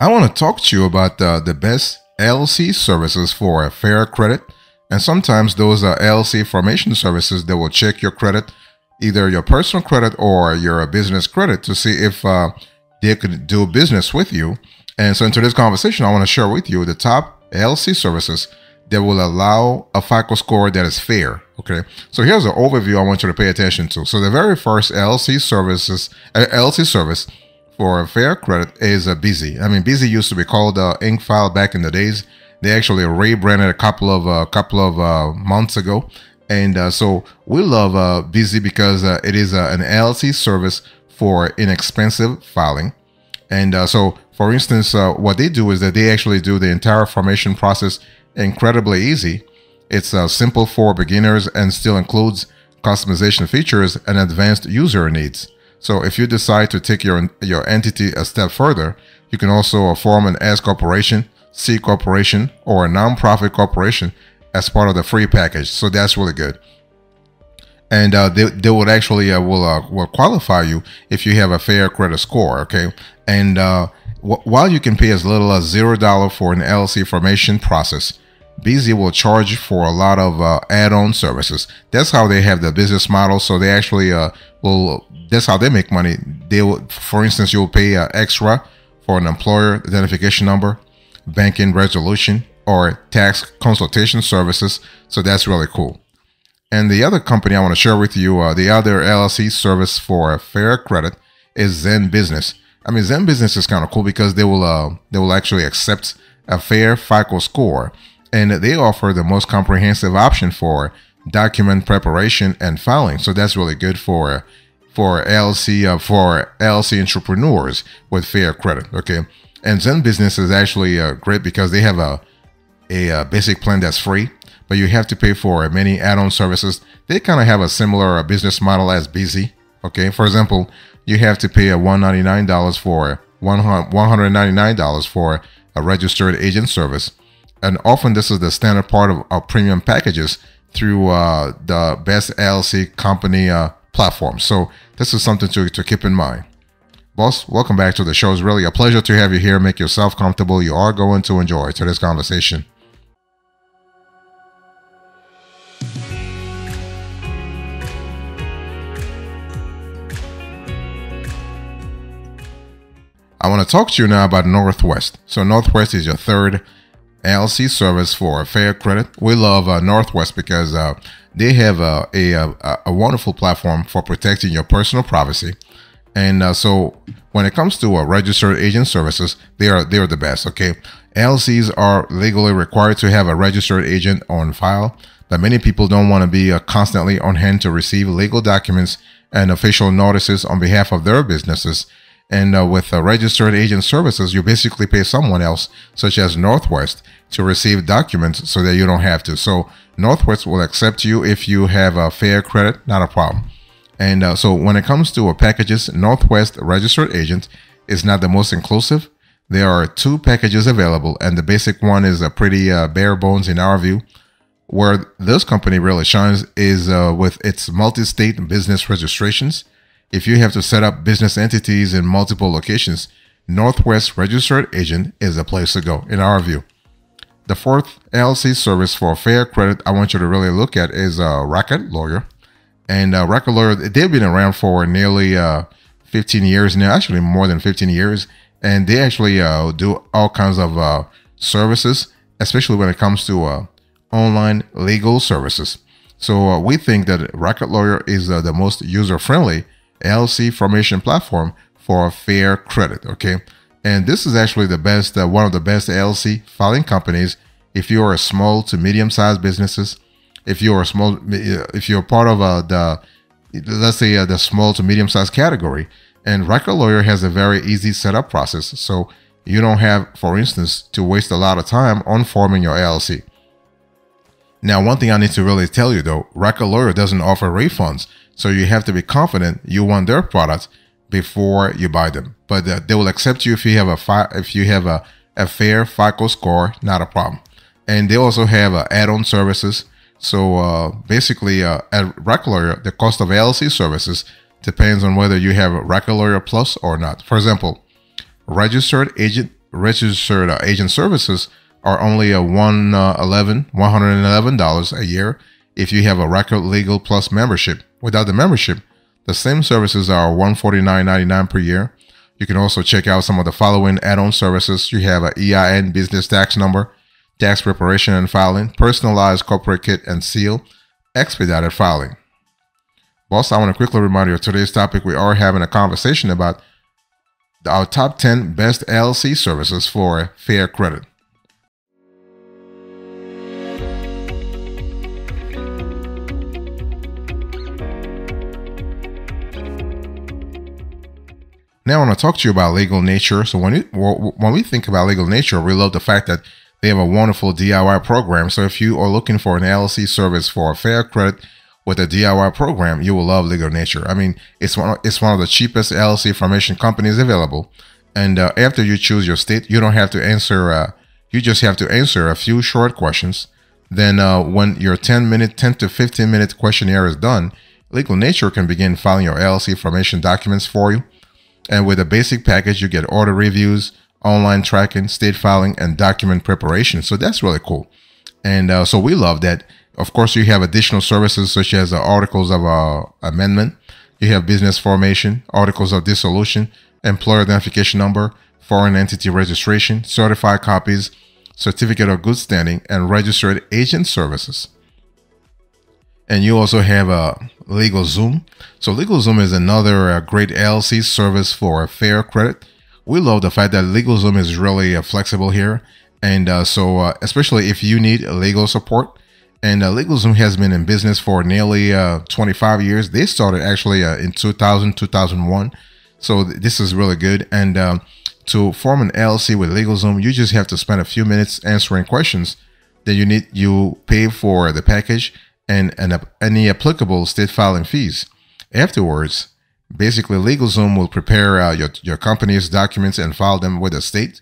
I want to talk to you about the best LLC services for a fair credit. And sometimes those LLC formation services, they will check your credit, either your personal credit or your business credit, to see if they could do business with you. And so in today's conversation, I want to share with you the top LLC services that will allow a FICO score that is fair. Okay, so here's an overview I want you to pay attention to. So the very first LLC service for a fair credit is Busy. I mean, Busy used to be called InkFile back in the days. They actually rebranded a couple of months ago, and so we love Busy because it is an LLC service for inexpensive filing. And so, for instance, what they do is that they actually do the entire formation process incredibly easy. It's simple for beginners and still includes customization features and advanced user needs. So if you decide to take your entity a step further, you can also form an S corporation, C corporation, or a nonprofit corporation as part of the free package. So that's really good. And they would actually will qualify you if you have a fair credit score. Okay, and while you can pay as little as $0 for an LLC formation process, Busy will charge for a lot of add-on services. That's how they have the business model. So they actually that's how they make money. They will, for instance, you'll pay extra for an employer identification number, banking resolution, or tax consultation services. So that's really cool. And the other company I want to share with you, the other LLC service for fair credit, is Zen Business. I mean, Zen Business is kind of cool because they will actually accept a fair FICO score, and they offer the most comprehensive option for document preparation and filing. So that's really good for LLC entrepreneurs with fair credit. Okay, and Zen Business is actually great because they have a basic plan that's free, but you have to pay for many add-on services. They kind of have a similar business model as Busy. Okay, for example, you have to pay $199 for $199 for a registered agent service, and often this is the standard part of our premium packages through the best LLC company platform. So this is something to keep in mind. Boss, welcome back to the show. It's really a pleasure to have you here. Make yourself comfortable. You are going to enjoy today's conversation. I want to talk to you now about Northwest. So Northwest is your third LLC service for fair credit. We love Northwest because they have a wonderful platform for protecting your personal privacy. And so when it comes to registered agent services, they are the best. Okay, LLCs are legally required to have a registered agent on file, but many people don't want to be constantly on hand to receive legal documents and official notices on behalf of their businesses. And with registered agent services, you basically pay someone else, such as Northwest, to receive documents so that you don't have to. So Northwest will accept you if you have a fair credit, not a problem. And so when it comes to packages, Northwest registered agent is not the most inclusive. There are two packages available, and the basic one is a pretty bare bones in our view. Where this company really shines is with its multi-state business registrations. If you have to set up business entities in multiple locations, Northwest Registered Agent is the place to go, in our view. The fourth LLC service for fair credit I want you to really look at is Rocket Lawyer. And Rocket Lawyer, they've been around for nearly 15 years now, actually more than 15 years. And they actually do all kinds of services, especially when it comes to online legal services. So we think that Rocket Lawyer is the most user-friendly LLC formation platform for fair credit. Okay, and this is actually the best, one of the best LLC filing companies if you are a small to medium-sized businesses. If you're part of let's say the small to medium-sized category, and Rocket Lawyer has a very easy setup process, so you don't have, for instance, to waste a lot of time on forming your LLC. Now, one thing I need to really tell you though, Rocket Lawyer doesn't offer refunds. So you have to be confident you want their products before you buy them. But they will accept you if you have a fair FICO score, not a problem. And they also have add-on services. So basically, at Rocket Lawyer, the cost of LLC services depends on whether you have a Rocket Lawyer Plus or not. For example, registered agent registered agent services are only $111 a year if you have a Record Legal Plus membership. Without the membership, the same services are $149.99 per year. You can also check out some of the following add-on services. You have an EIN business tax number, tax preparation and filing, personalized corporate kit and seal, expedited filing. Boss, I want to quickly remind you of today's topic. We are having a conversation about our top 10 best LLC services for fair credit. Now I want to talk to you about Legal Nature. So when we think about Legal Nature, we love the fact that they have a wonderful DIY program. So if you are looking for an LLC service for fair credit with a DIY program, you will love Legal Nature. I mean, it's one of the cheapest LLC formation companies available. And after you choose your state, you don't have to answer. You just have to answer a few short questions. Then when your 10 to 15 minute questionnaire is done, Legal Nature can begin filing your LLC formation documents for you. And with a basic package, you get order reviews, online tracking, state filing, and document preparation. So that's really cool. And so we love that. Of course, you have additional services such as articles of amendment. You have business formation, articles of dissolution, employer identification number, foreign entity registration, certified copies, certificate of good standing, and registered agent services. And you also have LegalZoom. So LegalZoom is another great LLC service for fair credit. We love the fact that LegalZoom is really flexible here. And so especially if you need legal support. And LegalZoom has been in business for nearly 25 years. They started actually in 2001. So this is really good. And to form an LLC with LegalZoom, you just have to spend a few minutes answering questions. Then you pay for the package and any applicable state filing fees. Afterwards, basically LegalZoom will prepare your company's documents and file them with the state.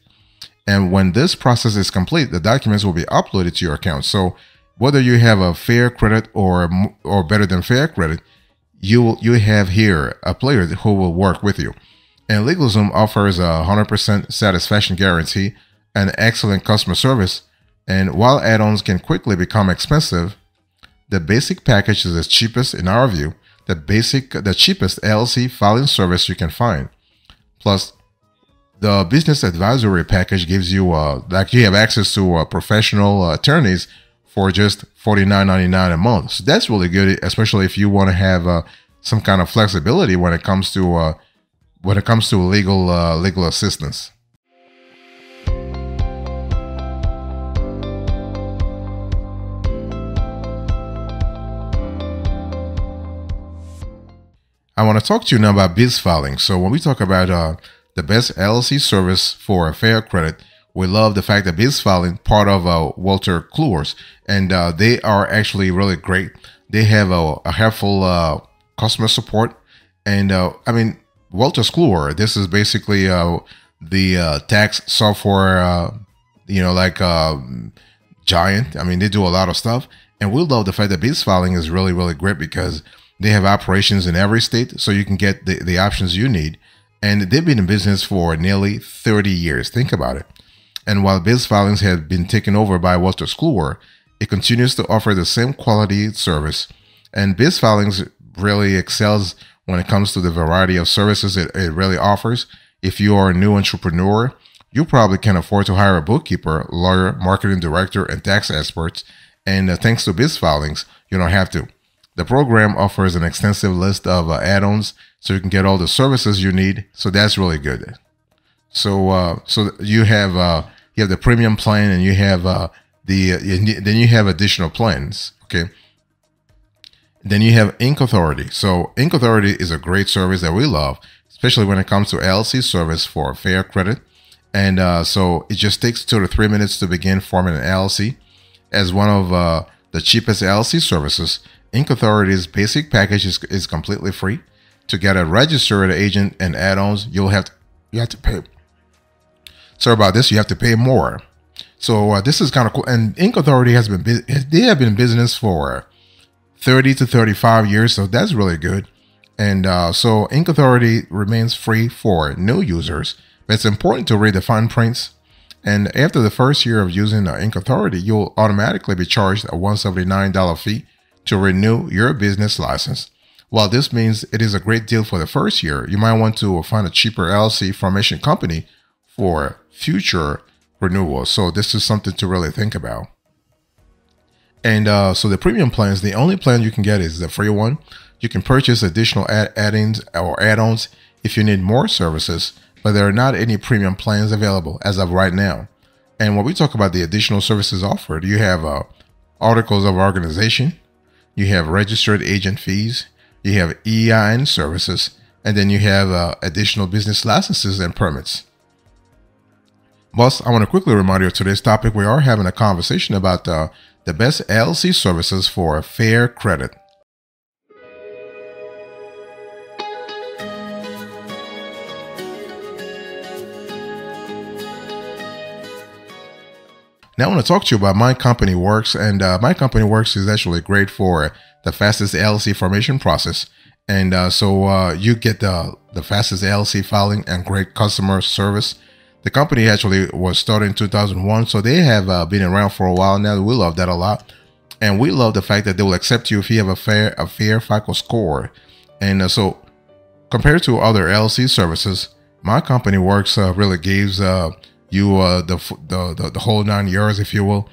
And when this process is complete, the documents will be uploaded to your account. So whether you have a fair credit or better than fair credit, you have here a player who will work with you. And LegalZoom offers a 100% satisfaction guarantee and excellent customer service. And while add-ons can quickly become expensive, the basic package is the cheapest in our view, the cheapest LLC filing service you can find. Plus, the business advisory package gives you you have access to professional attorneys for just $49.99 a month. So that's really good, especially if you want to have some kind of flexibility when it comes to legal assistance. I want to talk to you now about biz filing. So when we talk about the best LLC service for fair credit, we love the fact that biz filing, part of Wolters Kluwer's, and they are actually really great. They have a helpful customer support, and I mean, Wolters Kluwer, this is basically the tax software, giant. I mean, they do a lot of stuff, and we love the fact that biz filing is really, really great because they have operations in every state, so you can get the options you need. And they've been in business for nearly 30 years. Think about it. And while biz filings have been taken over by Wolters Kluwer, it continues to offer the same quality service. And biz filings really excels when it comes to the variety of services it really offers. If you are a new entrepreneur, you probably can afford to hire a bookkeeper, lawyer, marketing director, and tax experts. And thanks to biz filings, you don't have to. The program offers an extensive list of add-ons, so you can get all the services you need. So that's really good. So you have the premium plan, and you have then you have additional plans. Okay. Then you have Inc. Authority. So Inc. Authority is a great service that we love, especially when it comes to LLC service for fair credit. And so it just takes 2 to 3 minutes to begin forming an LLC. As one of the cheapest LLC services, Inc. Authority's basic package is completely free. To get a registered agent and add-ons, you have to pay. Sorry about this. You have to pay more. So this is kind of cool. And Inc. Authority have been in business for 30 to 35 years, so that's really good. And so Inc. Authority remains free for new users, but it's important to read the fine prints And after the first year of using Inc. Authority, you'll automatically be charged a $179 fee to renew your business license. While this means it is a great deal for the first year, you might want to find a cheaper LLC formation company for future renewals. So this is something to really think about. And so the premium plans, the only plan you can get is the free one. You can purchase additional add-ins or add-ons if you need more services, but there are not any premium plans available as of right now. And when we talk about the additional services offered, you have articles of organization, you have registered agent fees, you have EIN services, and then you have additional business licenses and permits. Boss, I want to quickly remind you of today's topic. We are having a conversation about the best LLC services for fair credit. Now I want to talk to you about My Company Works, and My Company Works is actually great for the fastest LLC formation process. And so you get the fastest LLC filing and great customer service. The company actually was started in 2001, so they have been around for a while now. We love that a lot. And we love the fact that they will accept you if you have a fair FICO score. And so compared to other LLC services, My Company Works really gives you the whole 9 years, if you will.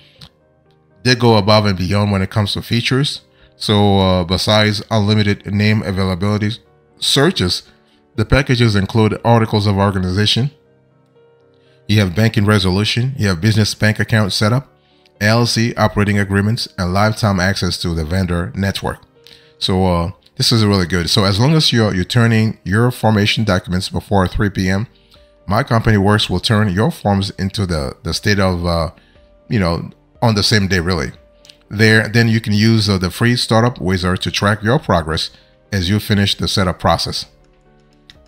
They go above and beyond when it comes to features. So besides unlimited name availability searches, the packages include articles of organization. You have banking resolution. You have business bank account setup, LLC operating agreements, and lifetime access to the vendor network. So this is really good. So as long as you're turning your formation documents before 3 p.m., My Company Works will turn your forms into the state of, on the same day, really. Then you can use the free startup wizard to track your progress as you finish the setup process.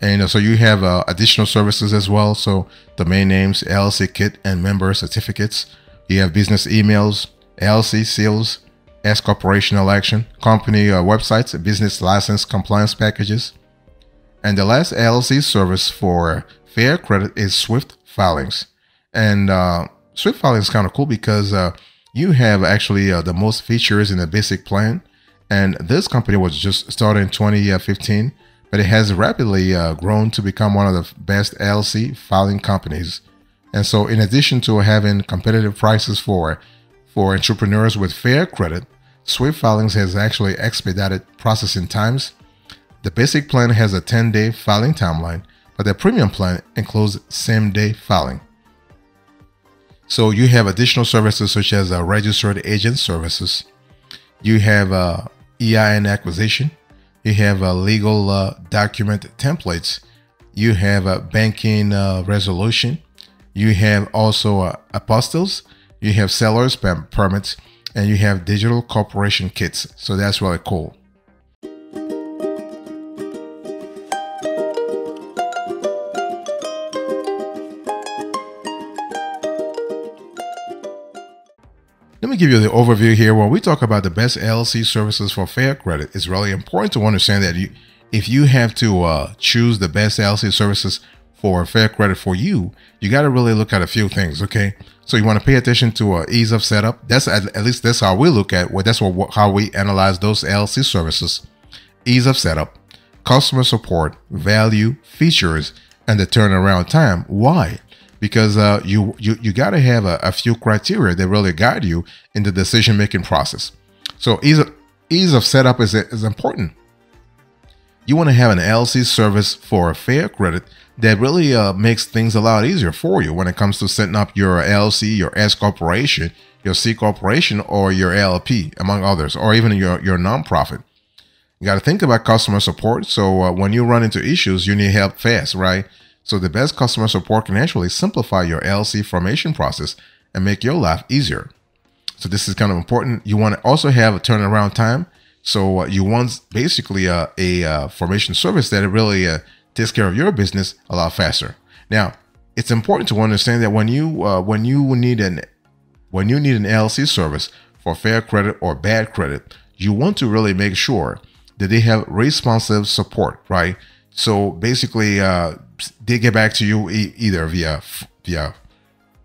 And so you have additional services as well. So domain names, LLC kit, and member certificates. You have business emails, LLC seals, S corporation election, company websites, business license compliance packages. And the last LLC service for fair credit is Swift filings. And Swift filing is kind of cool because you have actually the most features in the basic plan. And this company was just started in 2015, but it has rapidly grown to become one of the best LLC filing companies. And so in addition to having competitive prices for entrepreneurs with fair credit, Swift filings has actually expedited processing times. The basic plan has a 10-day filing timeline, but the premium plan includes same-day filing. So you have additional services such as registered agent services. You have EIN acquisition. You have legal document templates. You have banking resolution. You have also apostilles. You have sellers permits, and you have digital corporation kits. So that's really cool. Let me give you the overview here. When we talk about the best LLC services for fair credit, it's really important to understand that if you have to choose the best LLC services for fair credit for you, you got to really look at a few things, okay? So you want to pay attention to ease of setup. That's at least that's how we look at. Well, that's how we analyze those LLC services. Ease of setup, customer support, value, features, and the turnaround time. Why? Because you got to have a few criteria that really guide you in the decision-making process. So ease of setup is important. You want to have an LLC service for fair credit that really makes things a lot easier for you when it comes to setting up your LLC, your S corporation, your C corporation, or your LLP, among others, or even your nonprofit. You got to think about customer support. So when you run into issues, you need help fast, right? So the best customer support can actually simplify your LLC formation process and make your life easier. So this is kind of important. You want to also have a turnaround time. So you want basically a formation service that really takes care of your business a lot faster. Now, it's important to understand that when you need an LLC service for fair credit or bad credit, you want to really make sure that they have responsive support, right? So basically, they get back to you either via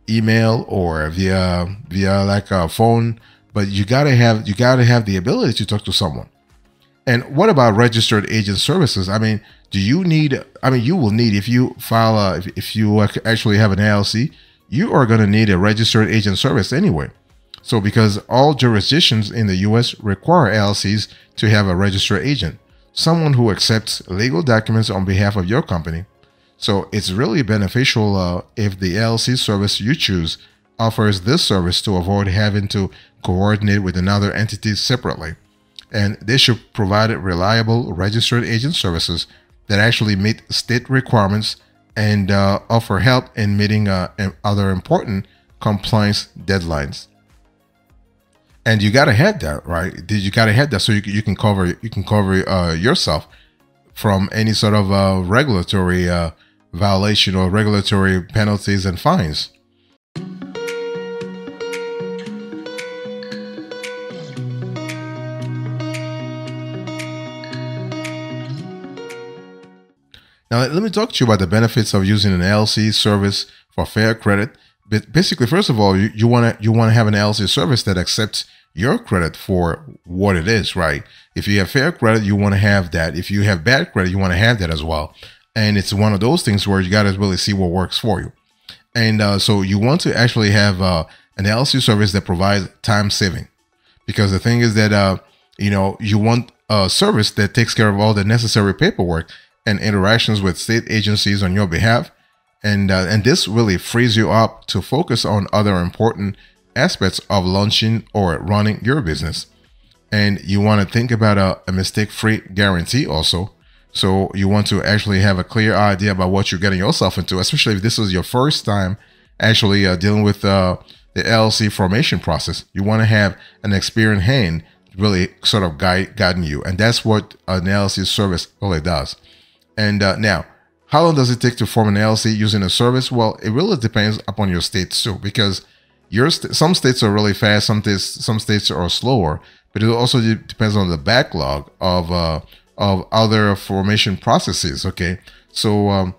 email or via like a phone, but you gotta have the ability to talk to someone. And what about registered agent services? I mean, do you need? I mean, you will need, if you file if you actually have an LLC, you are going to need a registered agent service anyway. So because all jurisdictions in the U.S. require LLCs to have a registered agent, someone who accepts legal documents on behalf of your company. So it's really beneficial if the LLC service you choose offers this service to avoid having to coordinate with another entity separately. And they should provide reliable registered agent services that actually meet state requirements and offer help in meeting other important compliance deadlines. And you gotta have that, right? You gotta have that so you can cover yourself from any sort of regulatory violation or regulatory penalties and fines. Now, let me talk to you about the benefits of using an LLC service for fair credit. But basically, first of all, you want to have an LLC service that accepts your credit for what it is, right? If you have fair credit, you want to have that. If you have bad credit, you want to have that as well. And it's one of those things where you got to really see what works for you. And so you want to actually have an LLC service that provides time saving, because the thing is that you want a service that takes care of all the necessary paperwork and interactions with state agencies on your behalf. And this really frees you up to focus on other important aspects of launching or running your business. And you want to think about a mistake-free guarantee also. So you want to actually have a clear idea about what you're getting yourself into, especially if this is your first time actually dealing with the LLC formation process. You want to have an experienced hand really sort of guiding you. And that's what an LLC service really does. And now, how long does it take to form an LLC using a service? Well, it really depends upon your states too, because some states are really fast, some states are slower, but it also depends on the backlog of other formation processes. Okay, so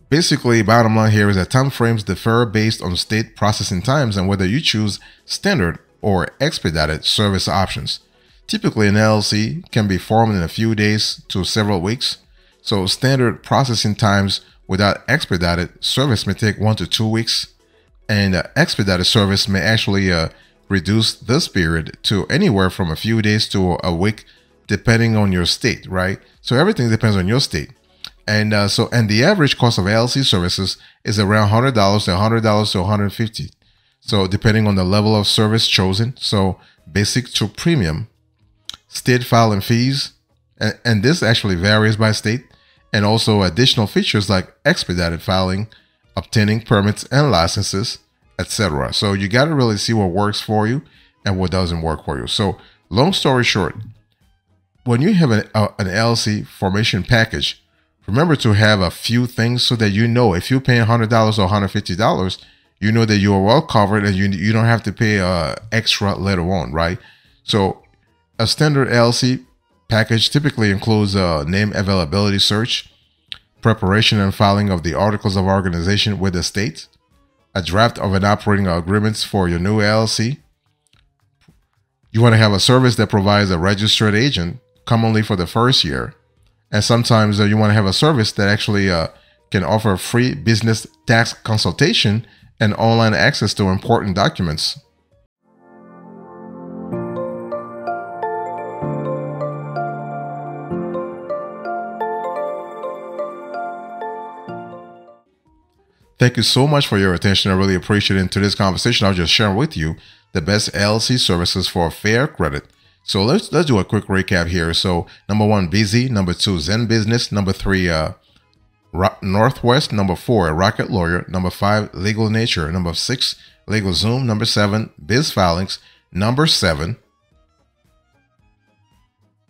basically, bottom line here is that time frames differ based on state processing times and whether you choose standard or expedited service options. Typically, an LLC can be formed in a few days to several weeks. So standard processing times without expedited service may take 1 to 2 weeks. And expedited service may actually reduce this period to anywhere from a few days to a week, depending on your state, right? So everything depends on your state. And the average cost of LLC services is around $100 to $100 to $150. So depending on the level of service chosen, so basic to premium, state filing fees, and this actually varies by state, and also additional features like expedited filing, obtaining permits and licenses, etc. So you got to really see what works for you and what doesn't work for you. So long story short, when you have an LLC formation package, remember to have a few things so that you know if you're paying $100 or $150, you know that you are well covered and you don't have to pay extra later on, right? So a standard LLC package typically includes a name availability search, preparation and filing of the articles of organization with the state, a draft of an operating agreements for your new LLC. You want to have a service that provides a registered agent, commonly for the first year. And sometimes you want to have a service that actually can offer free business tax consultation and online access to important documents. Thank you so much for your attention. I really appreciate it. In today's conversation, I'll just share with you the best LLC services for fair credit. So let's do a quick recap here. So number 1, Busy. Number 2, Zen Business. Number 3, Northwest. Number 4, Rocket Lawyer. Number 5, Legal Nature. Number 6, Legal Zoom. Number 7, Biz Filings. Number 7,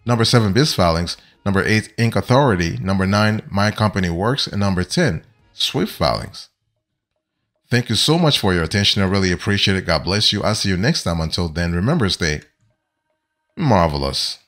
Biz Filings. Number 8, Inc. Authority. Number 9, My Company Works. And number 10, Swift Filings. Thank you so much for your attention. I really appreciate it. God bless you. I'll see you next time. Until then, remember, stay marvelous.